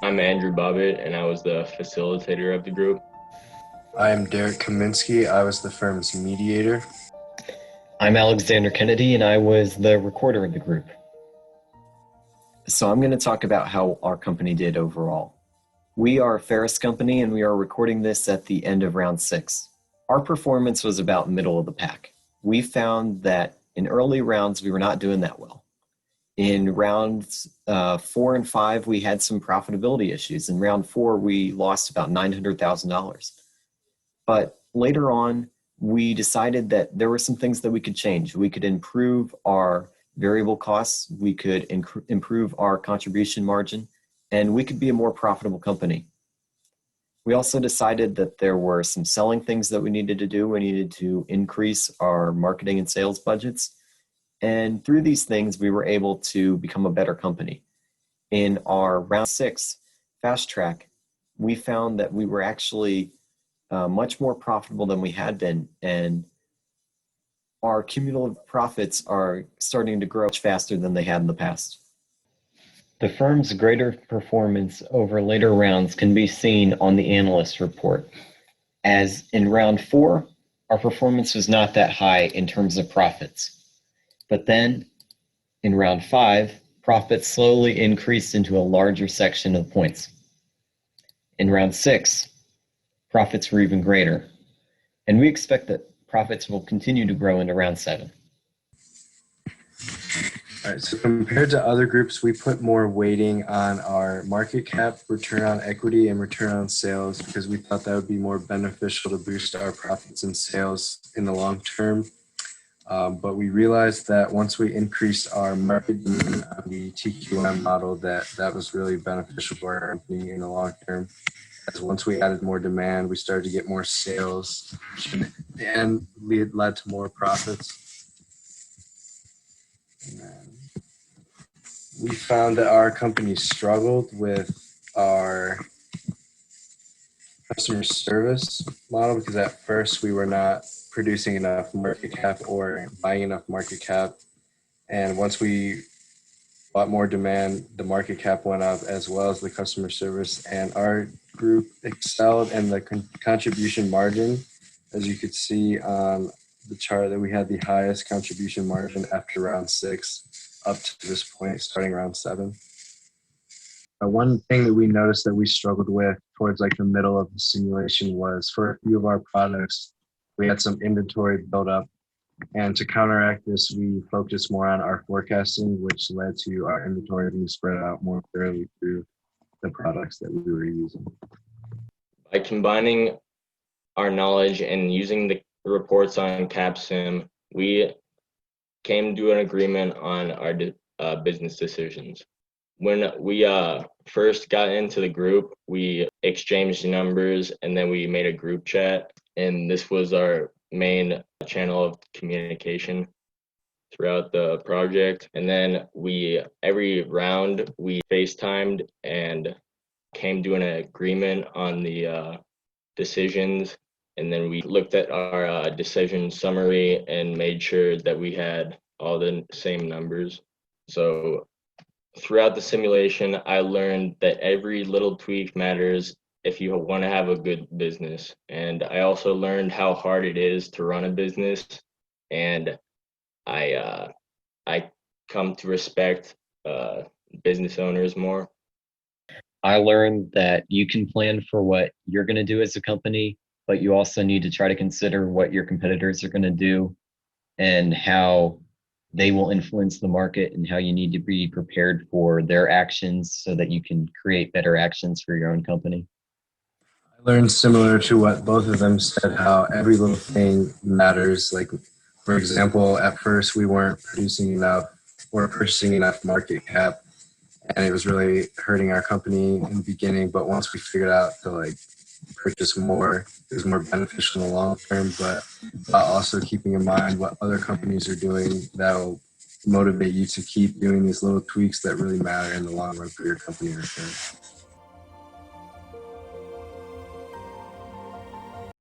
I'm Andrew Bobbitt, and I was the facilitator of the group. I am Derek Kaminsky. I was the firm's mediator. I'm Alexander Kennedy, and I was the recorder of the group. So I'm going to talk about how our company did overall. We are a Ferris company, and we are recording this at the end of round 6. Our performance was about middle of the pack. We found that in early rounds, we were not doing that well. In rounds 4 and 5, we had some profitability issues. In round 4, we lost about $900,000. But later on, we decided that there were some things that we could change. We could improve our variable costs, we could improve our contribution margin, and we could be a more profitable company. We also decided that there were some selling things that we needed to do. We needed to increase our marketing and sales budgets. And through these things, we were able to become a better company. In our round 6 fast track, we found that we were actually much more profitable than we had been, and our cumulative profits are starting to grow much faster than they had in the past. The firm's greater performance over later rounds can be seen on the analyst report. As in round 4, our performance was not that high in terms of profits. But then in round 5, profits slowly increased into a larger section of points. In round 6, profits were even greater. And we expect that profits will continue to grow into round 7. All right, so compared to other groups, we put more weighting on our market cap, return on equity, and return on sales because we thought that would be more beneficial to boost our profits and sales in the long term. But we realized that once we increased our marketing on the TQM model, that was really beneficial for our company in the long term. As once we added more demand, we started to get more sales and led to more profits. We found that our company struggled with our customer service model because at first we were not producing enough market cap or buying enough market cap. And once we bought more demand, the market cap went up as well as the customer service. And our group excelled in the contribution margin. As you could see on the chart, that we had the highest contribution margin after round 6 up to this point, starting round 7. One thing that we noticed that we struggled with towards like the middle of the simulation was for a few of our products, we had some inventory buildup. And to counteract this, we focused more on our forecasting, which led to our inventory being spread out more thoroughly through the products that we were using. By combining our knowledge and using the reports on Capsim, we came to an agreement on our business decisions. When we first got into the group, we exchanged numbers and then we made a group chat. And this was our main channel of communication throughout the project. And then every round, we FaceTimed and came to an agreement on the decisions. And then we looked at our decision summary and made sure that we had all the same numbers. So throughout the simulation, I learned that every little tweak matters if you want to have a good business. And I also learned how hard it is to run a business. And I come to respect business owners more. I learned that you can plan for what you're going to do as a company, but you also need to try to consider what your competitors are going to do and how they will influence the market and how you need to be prepared for their actions so that you can create better actions for your own company. I learned similar to what both of them said, how every little thing matters. Like, for example, at first we weren't producing enough or purchasing enough market cap, and it was really hurting our company in the beginning. But once we figured out to like purchase more, it was more beneficial in the long term, but also keeping in mind what other companies are doing that'll motivate you to keep doing these little tweaks that really matter in the long run for your company return.